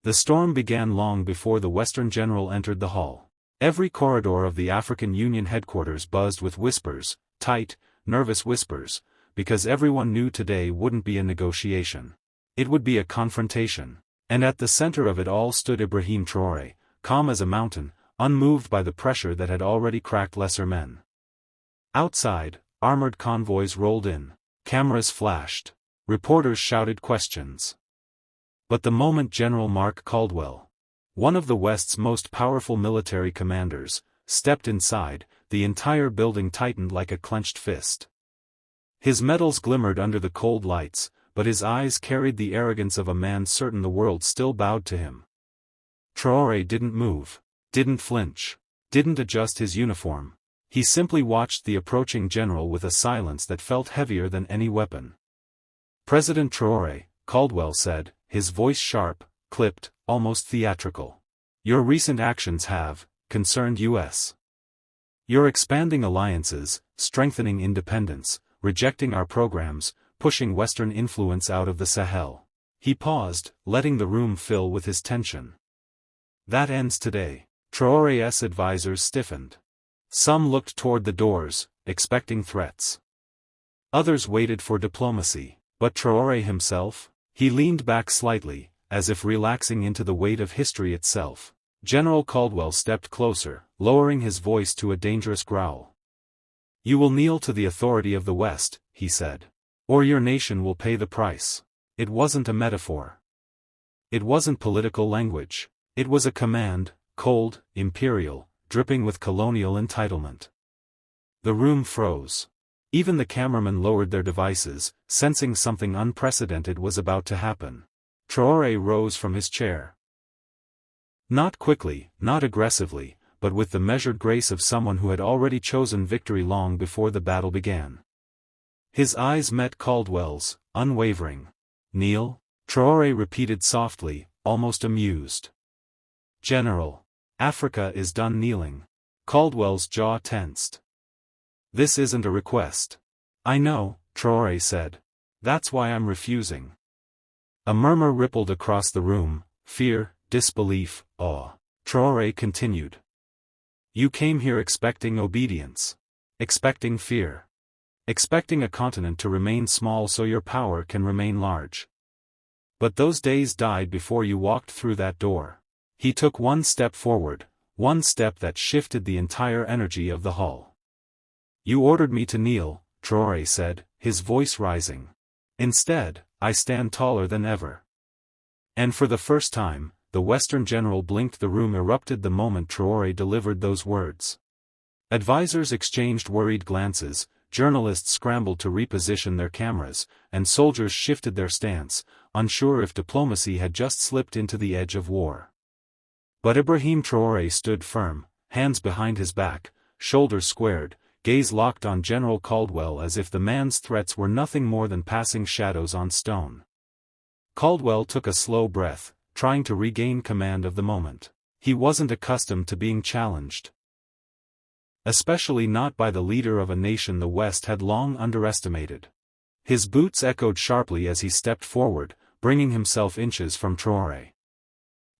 The storm began long before the Western general entered the hall. Every corridor of the African Union headquarters buzzed with whispers, tight, nervous whispers, because everyone knew today wouldn't be a negotiation. It would be a confrontation. And at the center of it all stood Ibrahim Traoré, calm as a mountain, unmoved by the pressure that had already cracked lesser men. Outside, armored convoys rolled in. Cameras flashed. Reporters shouted questions. But the moment General Mark Caldwell, one of the West's most powerful military commanders, stepped inside, the entire building tightened like a clenched fist. His metals glimmered under the cold lights, but his eyes carried the arrogance of a man certain the world still bowed to him. Traoré didn't move, didn't flinch, didn't adjust his uniform. He simply watched the approaching general with a silence that felt heavier than any weapon. "President Traoré," Caldwell said, his voice sharp, clipped, almost theatrical. "Your recent actions have concerned U.S. You're expanding alliances, strengthening independence, rejecting our programs, pushing Western influence out of the Sahel." He paused, letting the room fill with his tension. "That ends today." Traoré's advisors stiffened. Some looked toward the doors, expecting threats. Others waited for diplomacy. But Traoré himself? He leaned back slightly, as if relaxing into the weight of history itself. General Caldwell stepped closer, lowering his voice to a dangerous growl. "You will kneel to the authority of the West," he said. "Or your nation will pay the price." It wasn't a metaphor. It wasn't political language. It was a command, cold, imperial, dripping with colonial entitlement. The room froze. Even the cameramen lowered their devices, sensing something unprecedented was about to happen. Traoré rose from his chair. Not quickly, not aggressively, but with the measured grace of someone who had already chosen victory long before the battle began. His eyes met Caldwell's, unwavering. "Kneel?" Traoré repeated softly, almost amused. "General. Africa is done kneeling." Caldwell's jaw tensed. "This isn't a request." "I know," Traoré said. "That's why I'm refusing." A murmur rippled across the room, fear, disbelief, awe. Traoré continued. "You came here expecting obedience. Expecting fear. Expecting a continent to remain small so your power can remain large. But those days died before you walked through that door." He took one step forward, one step that shifted the entire energy of the hall. "You ordered me to kneel," Traoré said, his voice rising. "Instead, I stand taller than ever." And for the first time, the Western general blinked. The room erupted the moment Traoré delivered those words. Advisors exchanged worried glances, journalists scrambled to reposition their cameras, and soldiers shifted their stance, unsure if diplomacy had just slipped into the edge of war. But Ibrahim Traoré stood firm, hands behind his back, shoulders squared, gaze locked on General Caldwell as if the man's threats were nothing more than passing shadows on stone. Caldwell took a slow breath, trying to regain command of the moment. He wasn't accustomed to being challenged. Especially not by the leader of a nation the West had long underestimated. His boots echoed sharply as he stepped forward, bringing himself inches from Traoré.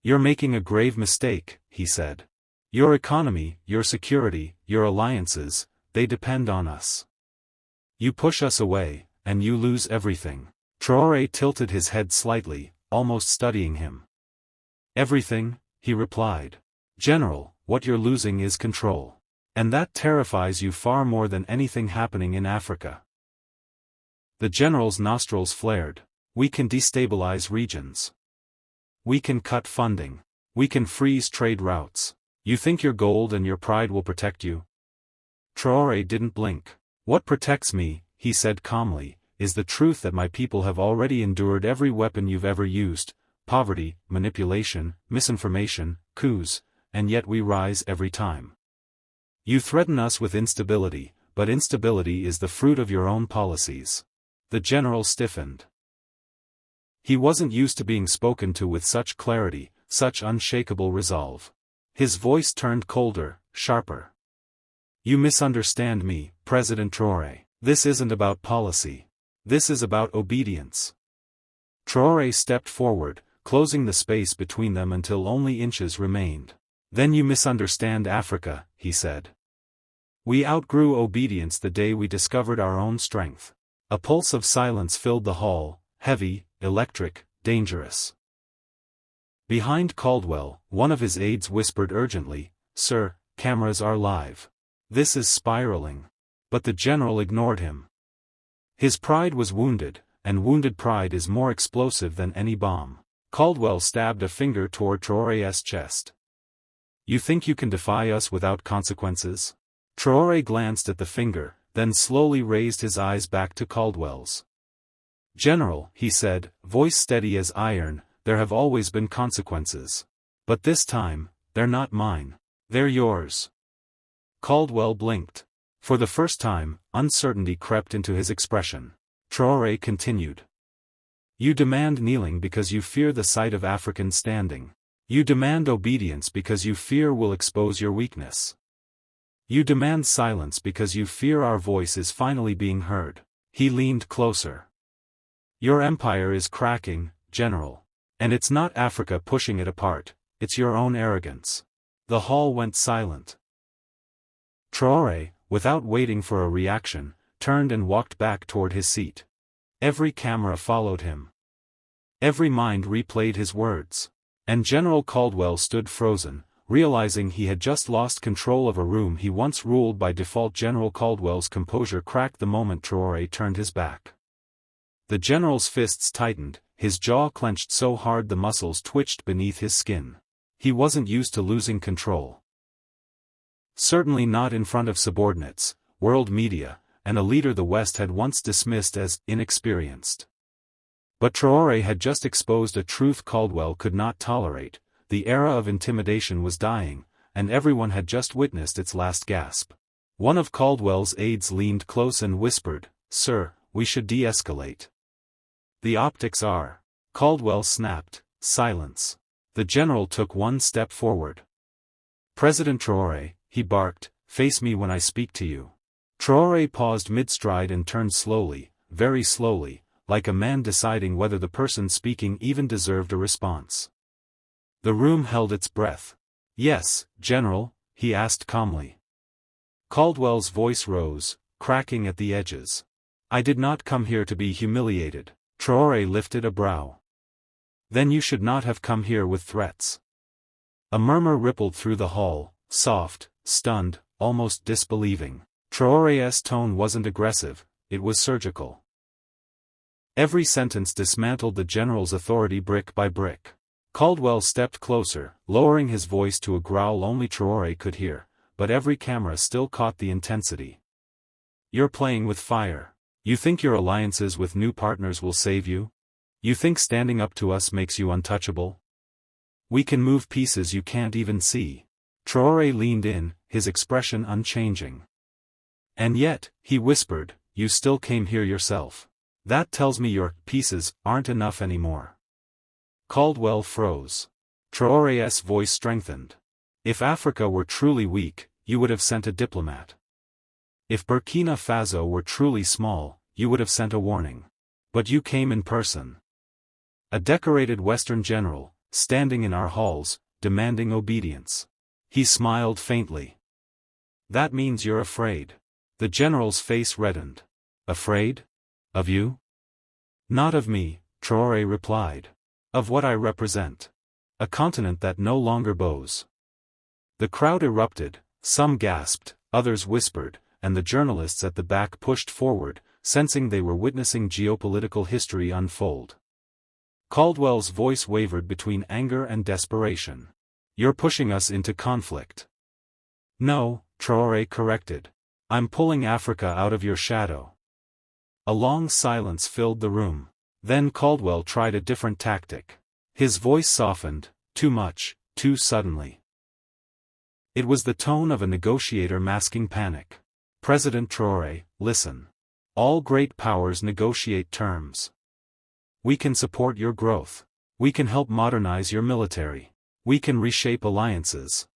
"You're making a grave mistake," he said. "Your economy, your security, your alliances, they depend on us. You push us away, and you lose everything." Traoré tilted his head slightly, almost studying him. "Everything?" he replied. "General, what you're losing is control. And that terrifies you far more than anything happening in Africa." The general's nostrils flared. "We can destabilize regions. We can cut funding. We can freeze trade routes. You think your gold and your pride will protect you?" Traoré didn't blink. "What protects me," he said calmly, "is the truth that my people have already endured every weapon you've ever used, poverty, manipulation, misinformation, coups, and yet we rise every time. You threaten us with instability, but instability is the fruit of your own policies." The general stiffened. He wasn't used to being spoken to with such clarity, such unshakable resolve. His voice turned colder, sharper. "You misunderstand me, President Traoré. This isn't about policy. This is about obedience." Traoré stepped forward, closing the space between them until only inches remained. "Then you misunderstand Africa," he said. "We outgrew obedience the day we discovered our own strength." A pulse of silence filled the hall, heavy, electric, dangerous. Behind Caldwell, one of his aides whispered urgently, "Sir, cameras are live. This is spiraling." But the general ignored him. His pride was wounded, and wounded pride is more explosive than any bomb. Caldwell stabbed a finger toward Traoré's chest. "You think you can defy us without consequences?" Traoré glanced at the finger, then slowly raised his eyes back to Caldwell's. "General," he said, voice steady as iron, "there have always been consequences. But this time, they're not mine. They're yours." Caldwell blinked. For the first time, uncertainty crept into his expression. Traoré continued. "You demand kneeling because you fear the sight of Africans standing. You demand obedience because you fear we'll expose your weakness. You demand silence because you fear our voice is finally being heard." He leaned closer. "Your empire is cracking, General. And it's not Africa pushing it apart, it's your own arrogance." The hall went silent. Traoré, without waiting for a reaction, turned and walked back toward his seat. Every camera followed him. Every mind replayed his words. And General Caldwell stood frozen, realizing he had just lost control of a room he once ruled by default. General Caldwell's composure cracked the moment Traoré turned his back. The general's fists tightened, his jaw clenched so hard the muscles twitched beneath his skin. He wasn't used to losing control. Certainly not in front of subordinates, world media, and a leader the West had once dismissed as inexperienced. But Traoré had just exposed a truth Caldwell could not tolerate. The era of intimidation was dying, and everyone had just witnessed its last gasp. One of Caldwell's aides leaned close and whispered, "Sir, we should de-escalate." "The optics are." Caldwell snapped, "Silence." The general took one step forward. "President Traoré," he barked, "face me when I speak to you." Traoré paused mid-stride and turned slowly, very slowly, like a man deciding whether the person speaking even deserved a response. The room held its breath. "Yes, General?" he asked calmly. Caldwell's voice rose, cracking at the edges. "I did not come here to be humiliated." Traoré lifted a brow. "Then you should not have come here with threats." A murmur rippled through the hall, soft, stunned, almost disbelieving. Traoré's tone wasn't aggressive, it was surgical. Every sentence dismantled the general's authority brick by brick. Caldwell stepped closer, lowering his voice to a growl only Traoré could hear, but every camera still caught the intensity. "You're playing with fire. You think your alliances with new partners will save you? You think standing up to us makes you untouchable? We can move pieces you can't even see." Traoré leaned in, his expression unchanging. "And yet," he whispered, "you still came here yourself. That tells me your pieces aren't enough anymore." Caldwell froze. Traoré's voice strengthened. "If Africa were truly weak, you would have sent a diplomat. If Burkina Faso were truly small, you would have sent a warning. But you came in person. A decorated Western general, standing in our halls, demanding obedience." He smiled faintly. "That means you're afraid." The general's face reddened. "Afraid? Of you?" "Not of me," Traoré replied. "Of what I represent. A continent that no longer bows." The crowd erupted, some gasped, others whispered, and the journalists at the back pushed forward, sensing they were witnessing geopolitical history unfold. Caldwell's voice wavered between anger and desperation. "You're pushing us into conflict." "No," Traoré corrected. "I'm pulling Africa out of your shadow." A long silence filled the room. Then Caldwell tried a different tactic. His voice softened, too much, too suddenly. It was the tone of a negotiator masking panic. "President Traoré, listen. All great powers negotiate terms. We can support your growth. We can help modernize your military. We can reshape alliances.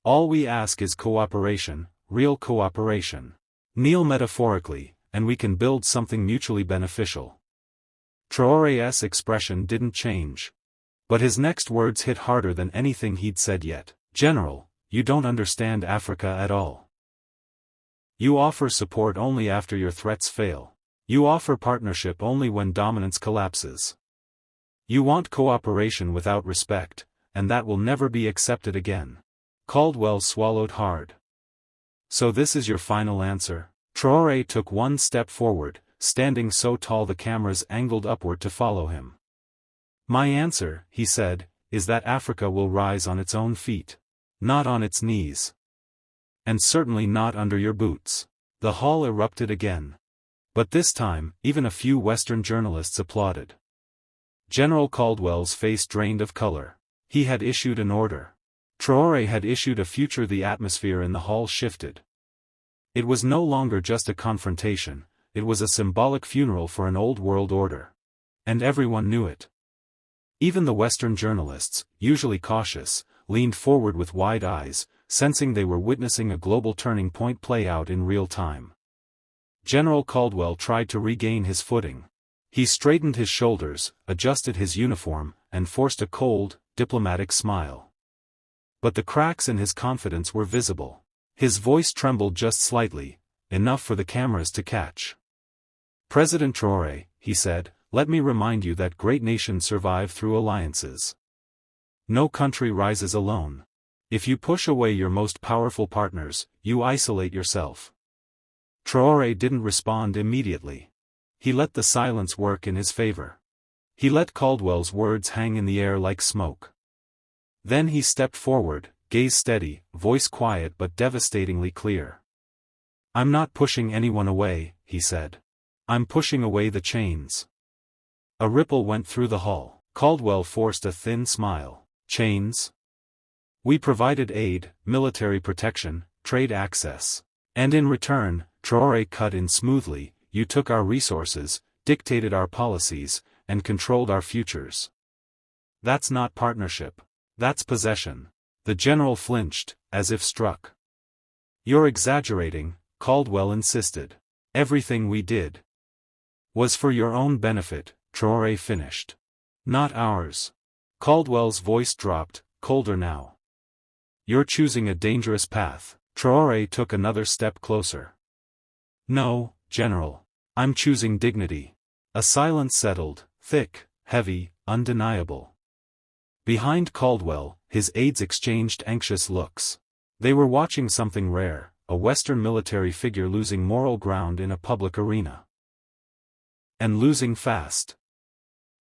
All we ask is cooperation, real cooperation. Kneel metaphorically, and we can build something mutually beneficial." Traoré's expression didn't change. But his next words hit harder than anything he'd said yet. "General, you don't understand Africa at all. You offer support only after your threats fail. You offer partnership only when dominance collapses. You want cooperation without respect, and that will never be accepted again." Caldwell swallowed hard. "So this is your final answer?" Traoré took one step forward, standing so tall the cameras angled upward to follow him. "My answer," he said, "is that Africa will rise on its own feet. Not on its knees. And certainly not under your boots." The hall erupted again. But this time, even a few Western journalists applauded. General Caldwell's face drained of color. He had issued an order. Traoré had issued a future. The atmosphere in the hall shifted. It was no longer just a confrontation, it was a symbolic funeral for an old world order. And everyone knew it. Even the Western journalists, usually cautious, leaned forward with wide eyes, sensing they were witnessing a global turning point play out in real time. General Caldwell tried to regain his footing. He straightened his shoulders, adjusted his uniform, and forced a cold, diplomatic smile. But the cracks in his confidence were visible. His voice trembled just slightly, enough for the cameras to catch. "President Traoré," he said, "let me remind you that great nations survive through alliances. No country rises alone. If you push away your most powerful partners, you isolate yourself." Traoré didn't respond immediately. He let the silence work in his favor. He let Caldwell's words hang in the air like smoke. Then he stepped forward, gaze steady, voice quiet but devastatingly clear. "I'm not pushing anyone away," he said. "I'm pushing away the chains." A ripple went through the hall. Caldwell forced a thin smile. "Chains? We provided aid, military protection, trade access. And in return," Traoré cut in smoothly, "you took our resources, dictated our policies, and controlled our futures. That's not partnership. That's possession." The general flinched, as if struck. "You're exaggerating," Caldwell insisted. "Everything we did was for your own benefit," Traoré finished. "Not ours." Caldwell's voice dropped, colder now. "You're choosing a dangerous path." Traoré took another step closer. "No, General. I'm choosing dignity." A silence settled, thick, heavy, undeniable. Behind Caldwell, his aides exchanged anxious looks. They were watching something rare, a Western military figure losing moral ground in a public arena. And losing fast.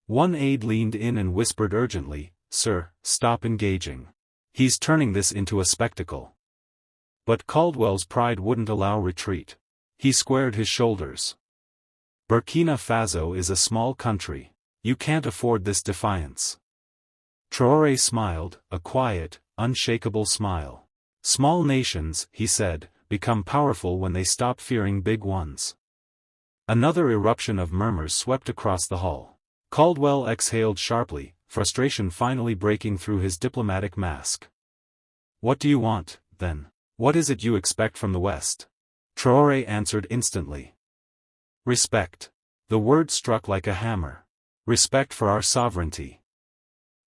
One aide leaned in and whispered urgently, "Sir, stop engaging. He's turning this into a spectacle." But Caldwell's pride wouldn't allow retreat. He squared his shoulders. "Burkina Faso is a small country. You can't afford this defiance." Traoré smiled, a quiet, unshakable smile. "Small nations," he said, "become powerful when they stop fearing big ones." Another eruption of murmurs swept across the hall. Caldwell exhaled sharply, frustration finally breaking through his diplomatic mask. "What do you want, then? What is it you expect from the West?" Traoré answered instantly. "Respect." The word struck like a hammer. "Respect for our sovereignty.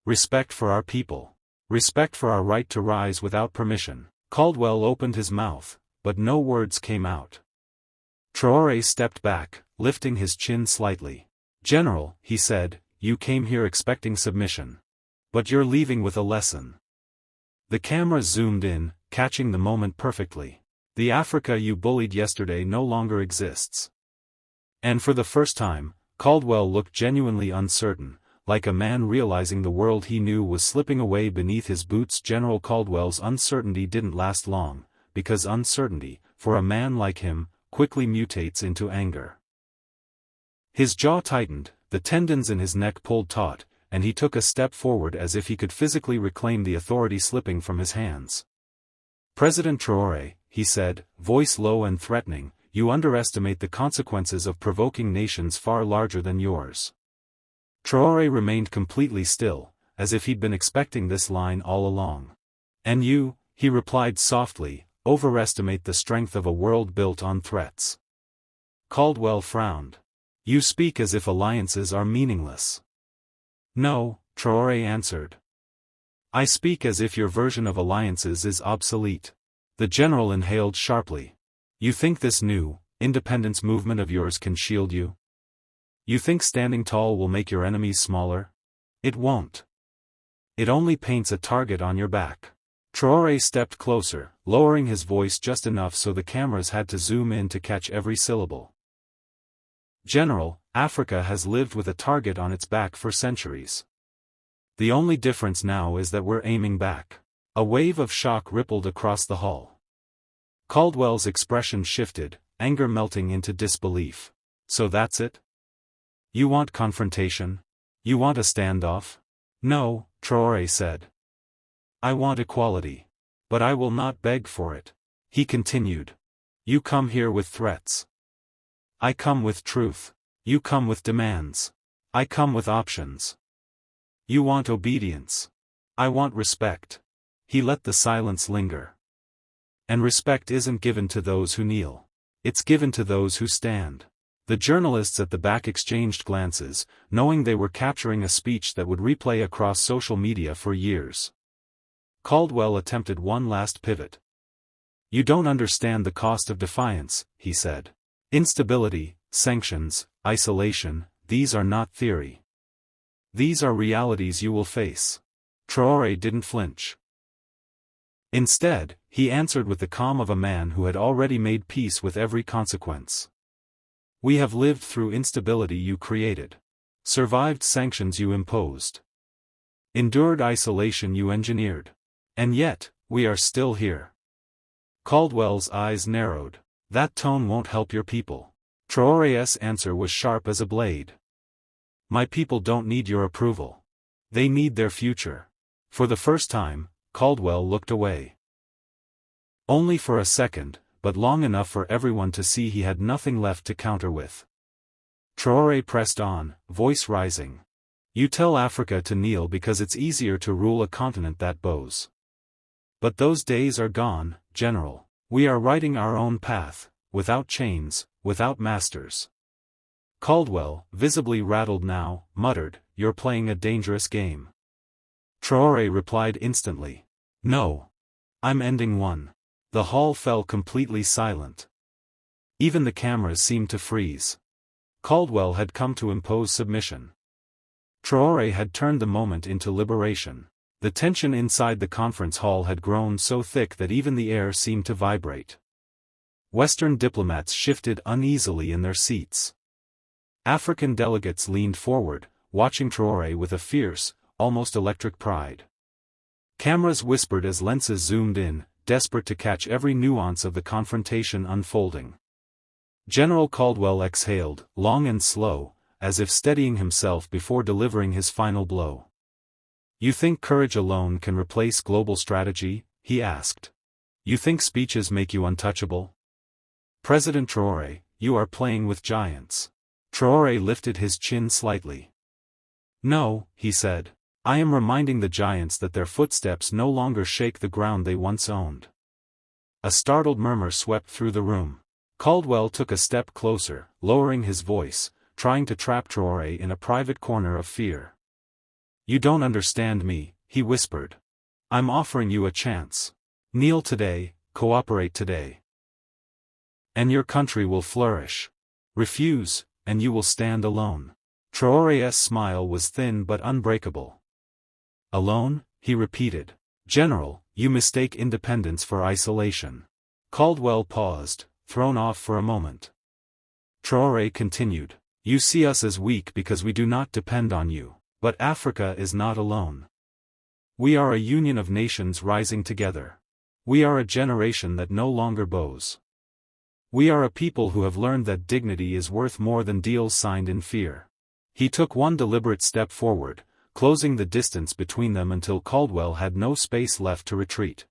Respect for our people. Respect for our right to rise without permission." Caldwell opened his mouth, but no words came out. Traoré stepped back, lifting his chin slightly. "General," he said, "you came here expecting submission. But you're leaving with a lesson." The camera zoomed in, catching the moment perfectly. "The Africa you bullied yesterday no longer exists." And for the first time, Caldwell looked genuinely uncertain, like a man realizing the world he knew was slipping away beneath his boots. General Caldwell's uncertainty didn't last long, because uncertainty, for a man like him, quickly mutates into anger. His jaw tightened, the tendons in his neck pulled taut, and he took a step forward as if he could physically reclaim the authority slipping from his hands. "President Traoré," he said, voice low and threatening, "you underestimate the consequences of provoking nations far larger than yours." Traoré remained completely still, as if he'd been expecting this line all along. "And you," he replied softly, "overestimate the strength of a world built on threats." Caldwell frowned. "You speak as if alliances are meaningless." "No, Traoré answered. I speak as if your version of alliances is obsolete. The general inhaled sharply. You think this new, independence movement of yours can shield you? You think standing tall will make your enemies smaller? It won't. It only paints a target on your back. Traoré stepped closer, lowering his voice just enough so the cameras had to zoom in to catch every syllable. General, Africa has lived with a target on its back for centuries. The only difference now is that we're aiming back. A wave of shock rippled across the hall. Caldwell's expression shifted, anger melting into disbelief. So that's it? You want confrontation? You want a standoff? No, Traoré said. I want equality. But I will not beg for it. He continued. You come here with threats. I come with truth. You come with demands. I come with options. You want obedience. I want respect. He let the silence linger. And respect isn't given to those who kneel. It's given to those who stand. The journalists at the back exchanged glances, knowing they were capturing a speech that would replay across social media for years. Caldwell attempted one last pivot. You don't understand the cost of defiance, he said. Instability, sanctions, isolation, these are not theory. These are realities you will face. Traoré didn't flinch. Instead, he answered with the calm of a man who had already made peace with every consequence. We have lived through instability you created. Survived sanctions you imposed. Endured isolation you engineered. And yet, we are still here. Caldwell's eyes narrowed. That tone won't help your people. Traoré's answer was sharp as a blade. My people don't need your approval. They need their future. For the first time, Caldwell looked away. Only for a second, but long enough for everyone to see he had nothing left to counter with. Traoré pressed on, voice rising. You tell Africa to kneel because it's easier to rule a continent that bows. But those days are gone, General. We are writing our own path, without chains, without masters. Caldwell, visibly rattled now, muttered, You're playing a dangerous game. Traoré replied instantly. No. I'm ending one. The hall fell completely silent. Even the cameras seemed to freeze. Caldwell had come to impose submission. Traoré had turned the moment into liberation. The tension inside the conference hall had grown so thick that even the air seemed to vibrate. Western diplomats shifted uneasily in their seats. African delegates leaned forward, watching Traoré with a fierce, almost electric pride. Cameras whispered as lenses zoomed in, desperate to catch every nuance of the confrontation unfolding. General Caldwell exhaled, long and slow, as if steadying himself before delivering his final blow. You think courage alone can replace global strategy? He asked. You think speeches make you untouchable? President Traoré, you are playing with giants. Traoré lifted his chin slightly. No, he said. I am reminding the giants that their footsteps no longer shake the ground they once owned. A startled murmur swept through the room. Caldwell took a step closer, lowering his voice, trying to trap Traoré in a private corner of fear. You don't understand me, he whispered. I'm offering you a chance. Kneel today, cooperate today. And your country will flourish. Refuse, and you will stand alone. Traoré's smile was thin but unbreakable. Alone, he repeated. General, you mistake independence for isolation. Caldwell paused, thrown off for a moment. Traoré continued. You see us as weak because we do not depend on you. But Africa is not alone. We are a union of nations rising together. We are a generation that no longer bows. We are a people who have learned that dignity is worth more than deals signed in fear. He took one deliberate step forward, closing the distance between them until Caldwell had no space left to retreat.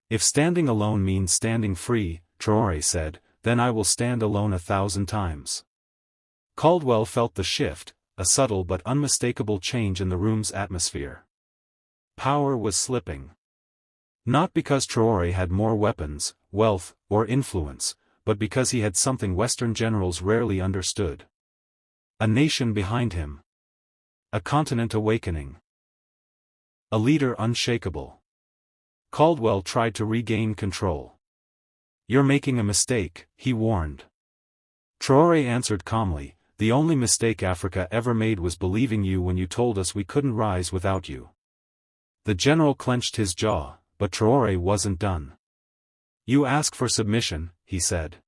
If standing alone means standing free, Traoré said, then I will stand alone 1,000 times. Caldwell felt the shift, a subtle but unmistakable change in the room's atmosphere. Power was slipping. Not because Traoré had more weapons, wealth, or influence, but because he had something Western generals rarely understood. A nation behind him. A continent awakening. A leader unshakable. Caldwell tried to regain control. "You're making a mistake," he warned. Traoré answered calmly, "The only mistake Africa ever made was believing you when you told us we couldn't rise without you." The general clenched his jaw, but Traoré wasn't done. "You ask for submission," he said.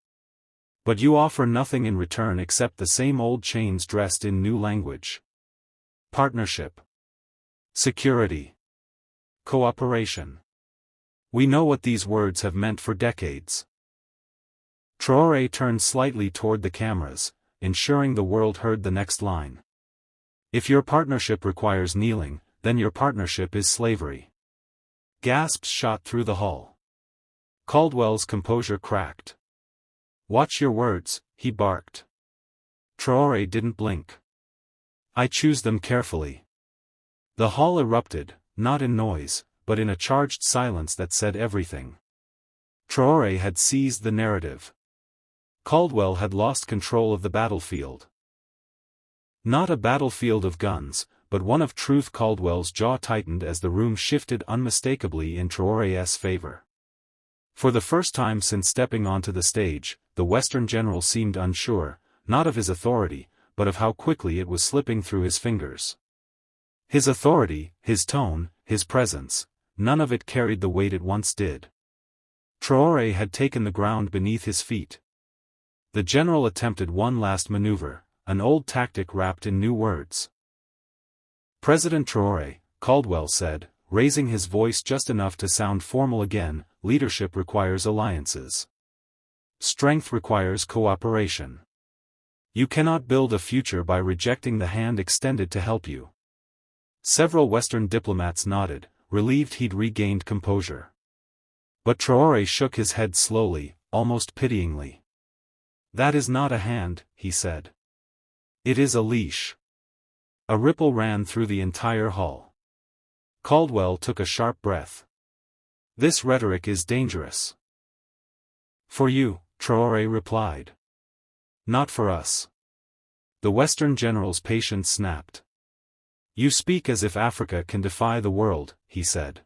"But you offer nothing in return except the same old chains dressed in new language. Partnership. Security. Cooperation. We know what these words have meant for decades." Traoré turned slightly toward the cameras, ensuring the world heard the next line. "If your partnership requires kneeling, then your partnership is slavery." Gasps shot through the hall. Caldwell's composure cracked. "Watch your words," he barked. Traoré didn't blink. "I choose them carefully." The hall erupted, not in noise, but in a charged silence that said everything. Traoré had seized the narrative. Caldwell had lost control of the battlefield. Not a battlefield of guns, but one of truth. Caldwell's jaw tightened as the room shifted unmistakably in Traoré's favor. For the first time since stepping onto the stage, the Western general seemed unsure, not of his authority, but of how quickly it was slipping through his fingers. His authority, his tone, his presence, none of it carried the weight it once did. Traoré had taken the ground beneath his feet. The general attempted one last maneuver, an old tactic wrapped in new words. "President Traoré," Caldwell said, raising his voice just enough to sound formal again, "leadership requires alliances. Strength requires cooperation. You cannot build a future by rejecting the hand extended to help you." Several Western diplomats nodded, relieved he'd regained composure. But Traoré shook his head slowly, almost pityingly. "That is not a hand," he said. "It is a leash." A ripple ran through the entire hall. Caldwell took a sharp breath. "This rhetoric is dangerous." "For you," Traoré replied. "Not for us." The Western general's patience snapped. "You speak as if Africa can defy the world," he said.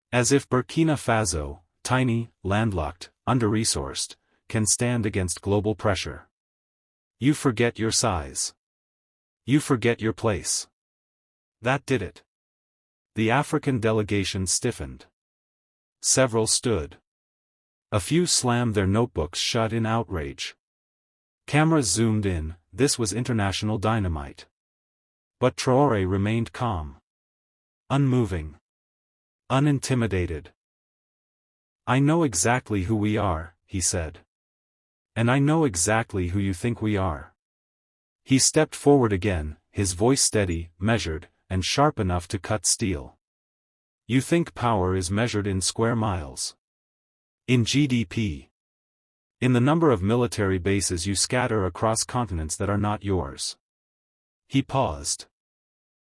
"As if Burkina Faso, tiny, landlocked, under-resourced, can stand against global pressure. You forget your size. You forget your place." That did it. The African delegation stiffened. Several stood. A few slammed their notebooks shut in outrage. Cameras zoomed in. This was international dynamite. But Traoré remained calm. Unmoving. Unintimidated. "I know exactly who we are," he said. "And I know exactly who you think we are." He stepped forward again, his voice steady, measured, and sharp enough to cut steel. "You think power is measured in square miles. In GDP. In the number of military bases you scatter across continents that are not yours." He paused.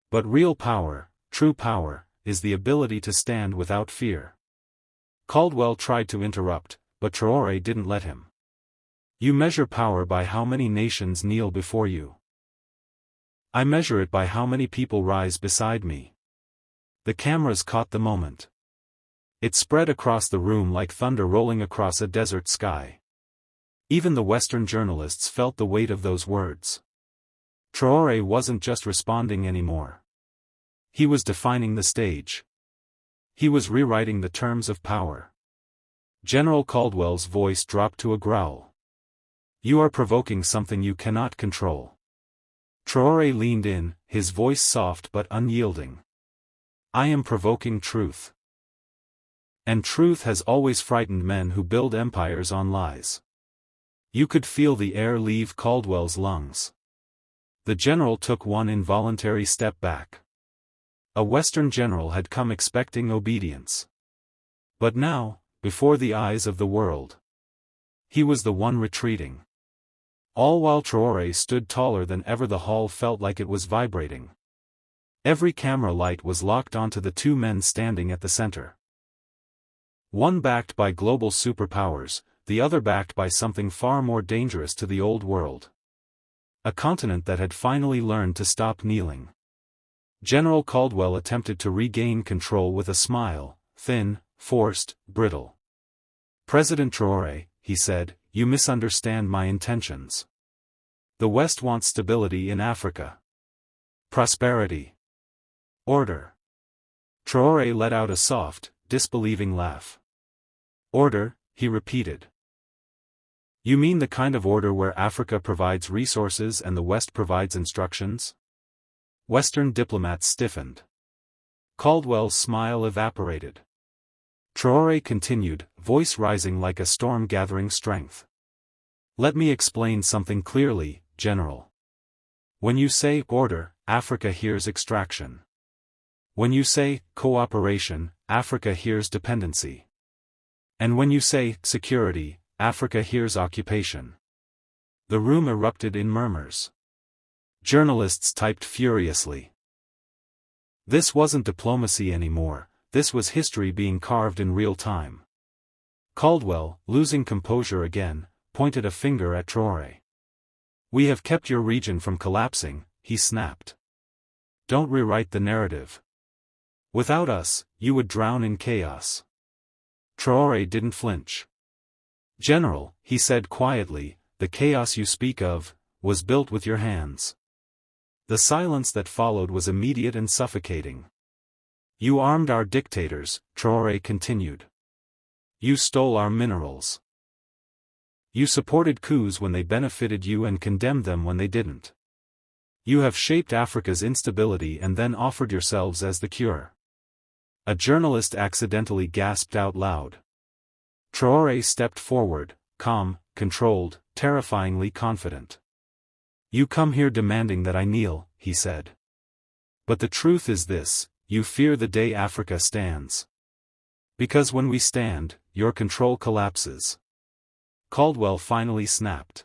"But real power, true power, is the ability to stand without fear." Caldwell tried to interrupt, but Traoré didn't let him. "You measure power by how many nations kneel before you. I measure it by how many people rise beside me." The cameras caught the moment. It spread across the room like thunder rolling across a desert sky. Even the Western journalists felt the weight of those words. Traoré wasn't just responding anymore. He was defining the stage. He was rewriting the terms of power. General Caldwell's voice dropped to a growl. "You are provoking something you cannot control." Traoré leaned in, his voice soft but unyielding. "I am provoking truth. And truth has always frightened men who build empires on lies." You could feel the air leave Caldwell's lungs. The general took one involuntary step back. A Western general had come expecting obedience. But now, before the eyes of the world, he was the one retreating. All while Traoré stood taller than ever. The hall felt like it was vibrating. Every camera light was locked onto the two men standing at the center. One backed by global superpowers, the other backed by something far more dangerous to the old world. A continent that had finally learned to stop kneeling. General Caldwell attempted to regain control with a smile, thin, forced, brittle. President Traoré, he said, you misunderstand my intentions. The West wants stability in Africa. Prosperity. Order. Traoré let out a soft, disbelieving laugh. Order, he repeated. You mean the kind of order where Africa provides resources and the West provides instructions? Western diplomats stiffened. Caldwell's smile evaporated. Traoré continued, voice rising like a storm gathering strength. Let me explain something clearly, General. When you say order, Africa hears extraction. When you say cooperation, Africa hears dependency. And when you say security, Africa hears occupation. The room erupted in murmurs. Journalists typed furiously. This wasn't diplomacy anymore, this was history being carved in real time. Caldwell, losing composure again, pointed a finger at Traoré. We have kept your region from collapsing, he snapped. Don't rewrite the narrative. Without us, you would drown in chaos. Traoré didn't flinch. General, he said quietly, the chaos you speak of, was built with your hands. The silence that followed was immediate and suffocating. You armed our dictators, Traoré continued. You stole our minerals. You supported coups when they benefited you and condemned them when they didn't. You have shaped Africa's instability and then offered yourselves as the cure. A journalist accidentally gasped out loud. Traoré stepped forward, calm, controlled, terrifyingly confident. You come here demanding that I kneel, he said. But the truth is this, you fear the day Africa stands. Because when we stand, your control collapses. Caldwell finally snapped.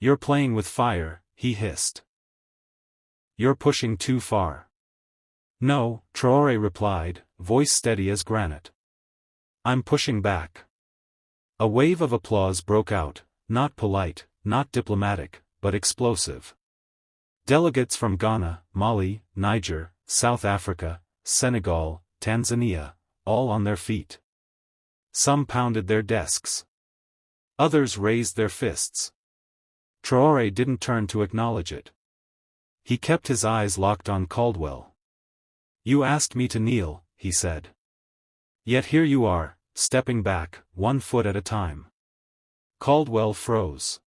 You're playing with fire, he hissed. You're pushing too far. No, Traoré replied, voice steady as granite. I'm pushing back. A wave of applause broke out, not polite, not diplomatic, but explosive. Delegates from Ghana, Mali, Niger, South Africa, Senegal, Tanzania, all on their feet. Some pounded their desks. Others raised their fists. Traoré didn't turn to acknowledge it. He kept his eyes locked on Caldwell. You asked me to kneel, he said. Yet here you are, stepping back, 1 foot at a time. Caldwell froze.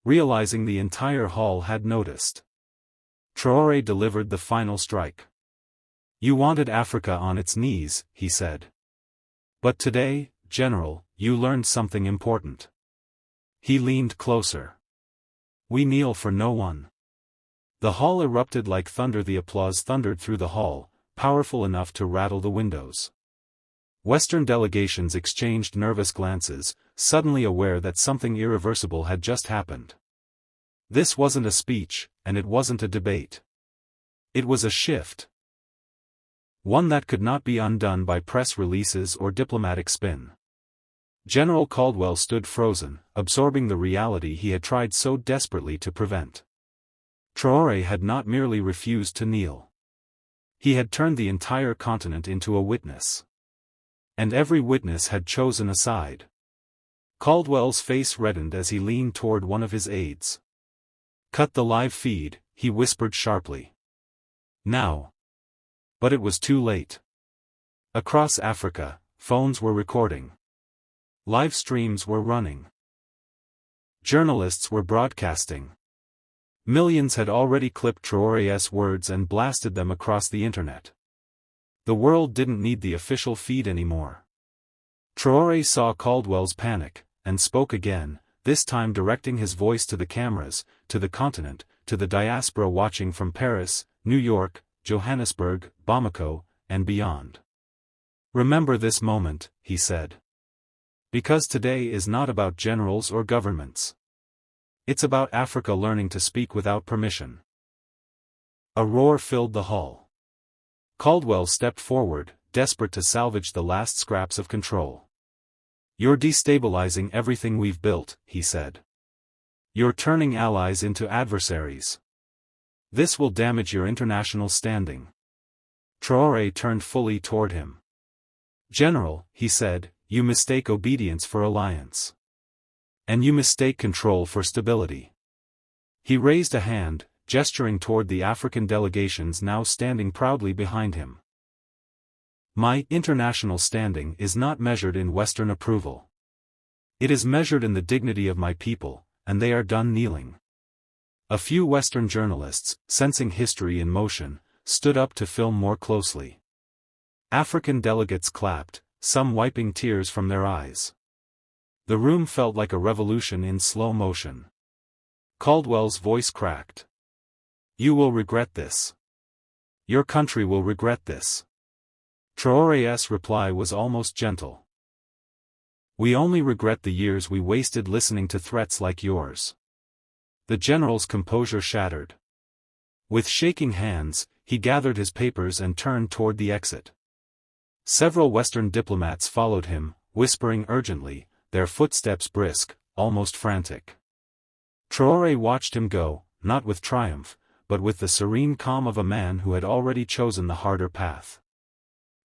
Realizing the entire hall had noticed. Traoré delivered the final strike. You wanted Africa on its knees, he said. But today, General, you learned something important. He leaned closer. We kneel for no one. The hall erupted like thunder. The applause thundered through the hall, powerful enough to rattle the windows. Western delegations exchanged nervous glances, suddenly aware that something irreversible had just happened. This wasn't a speech, and it wasn't a debate. It was a shift. One that could not be undone by press releases or diplomatic spin. General Caldwell stood frozen, absorbing the reality he had tried so desperately to prevent. Traoré had not merely refused to kneel. He had turned the entire continent into a witness. And every witness had chosen a side. Caldwell's face reddened as he leaned toward one of his aides. Cut the live feed, he whispered sharply. Now. But it was too late. Across Africa, phones were recording. Live streams were running. Journalists were broadcasting. Millions had already clipped Traoré's words and blasted them across the internet. The world didn't need the official feed anymore. Traoré saw Caldwell's panic, and spoke again, this time directing his voice to the cameras, to the continent, to the diaspora watching from Paris, New York, Johannesburg, Bamako, and beyond. Remember this moment, he said. Because today is not about generals or governments. It's about Africa learning to speak without permission. A roar filled the hall. Caldwell stepped forward, desperate to salvage the last scraps of control. You're destabilizing everything we've built, he said. You're turning allies into adversaries. This will damage your international standing. Traoré turned fully toward him. General, he said, you mistake obedience for alliance. And you mistake control for stability. He raised a hand, gesturing toward the African delegations now standing proudly behind him. My international standing is not measured in Western approval. It is measured in the dignity of my people, and they are done kneeling. A few Western journalists, sensing history in motion, stood up to film more closely. African delegates clapped, some wiping tears from their eyes. The room felt like a revolution in slow motion. Caldwell's voice cracked. You will regret this. Your country will regret this. Traoré's reply was almost gentle. We only regret the years we wasted listening to threats like yours. The general's composure shattered. With shaking hands, he gathered his papers and turned toward the exit. Several Western diplomats followed him, whispering urgently, their footsteps brisk, almost frantic. Traoré watched him go, not with triumph, but with the serene calm of a man who had already chosen the harder path.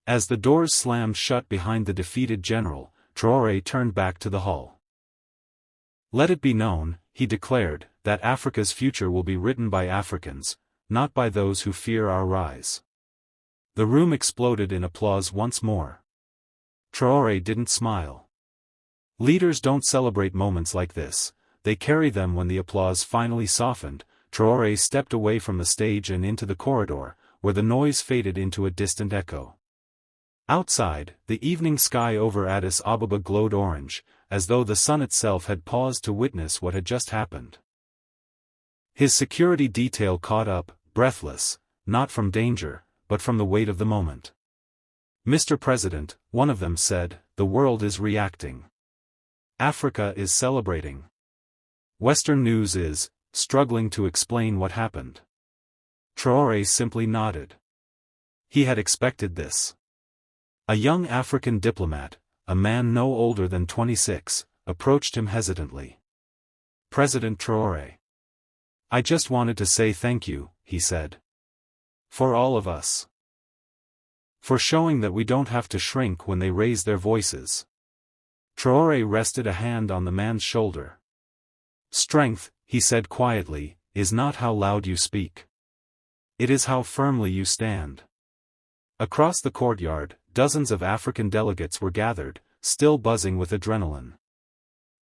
As the doors slammed shut behind the defeated general, Traoré turned back to the hall. Let it be known, he declared, that Africa's future will be written by Africans, not by those who fear our rise. The room exploded in applause once more. Traoré didn't smile. Leaders don't celebrate moments like this, they carry them. When the applause finally softened, Traoré stepped away from the stage and into the corridor, where the noise faded into a distant echo. Outside, the evening sky over Addis Ababa glowed orange, as though the sun itself had paused to witness what had just happened. His security detail caught up, breathless, not from danger, but from the weight of the moment. Mr. President, one of them said, the world is reacting. Africa is celebrating. Western news is struggling to explain what happened. Traoré simply nodded. He had expected this. A young African diplomat, a man no older than 26, approached him hesitantly. President Traoré. I just wanted to say thank you, he said. For all of us. For showing that we don't have to shrink when they raise their voices. Traoré rested a hand on the man's shoulder. Strength, he said quietly, is not how loud you speak. It is how firmly you stand. Across the courtyard, dozens of African delegates were gathered, still buzzing with adrenaline.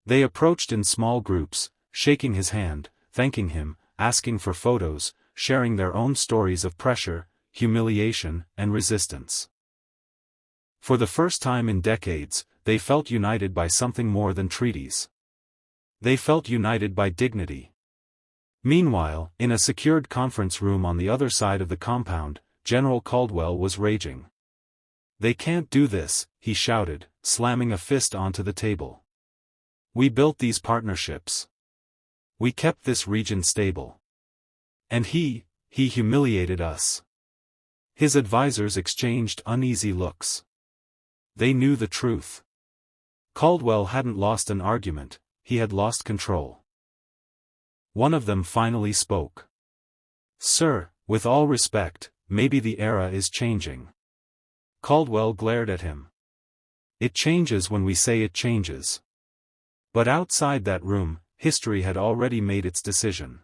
They approached in small groups, shaking his hand, thanking him, asking for photos, sharing their own stories of pressure, humiliation, and resistance. For the first time in decades, they felt united by something more than treaties. They felt united by dignity. Meanwhile, in a secured conference room on the other side of the compound, General Caldwell was raging. They can't do this, he shouted, slamming a fist onto the table. We built these partnerships. We kept this region stable. And he humiliated us. His advisors exchanged uneasy looks. They knew the truth. Caldwell hadn't lost an argument, he had lost control. One of them finally spoke. Sir, with all respect, maybe the era is changing. Caldwell glared at him. It changes when we say it changes. But outside that room, history had already made its decision.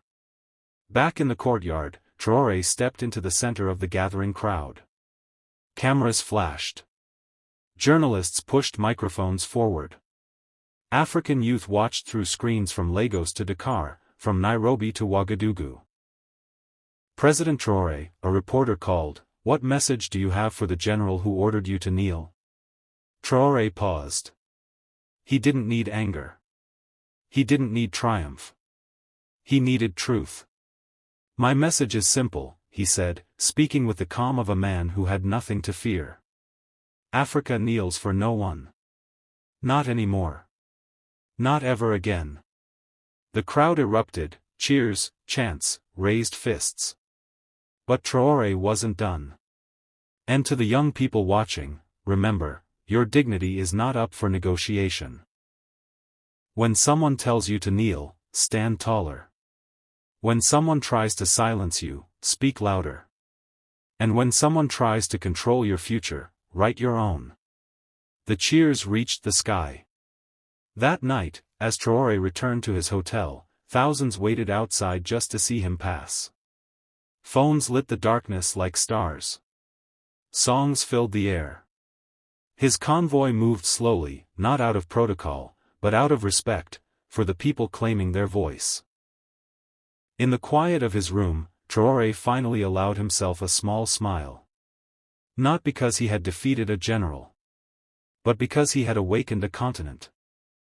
Back in the courtyard, Traoré stepped into the center of the gathering crowd. Cameras flashed. Journalists pushed microphones forward. African youth watched through screens from Lagos to Dakar, from Nairobi to Ouagadougou. President Traoré, a reporter called, what message do you have for the general who ordered you to kneel? Traoré paused. He didn't need anger. He didn't need triumph. He needed truth. My message is simple, he said, speaking with the calm of a man who had nothing to fear. Africa kneels for no one. Not anymore. Not ever again. The crowd erupted, cheers, chants, raised fists. But Traoré wasn't done. And to the young people watching, remember, your dignity is not up for negotiation. When someone tells you to kneel, stand taller. When someone tries to silence you, speak louder. And when someone tries to control your future, write your own. The cheers reached the sky. That night, as Traoré returned to his hotel, thousands waited outside just to see him pass. Phones lit the darkness like stars. Songs filled the air. His convoy moved slowly, not out of protocol, but out of respect, for the people claiming their voice. In the quiet of his room, Traoré finally allowed himself a small smile. Not because he had defeated a general, but because he had awakened a continent.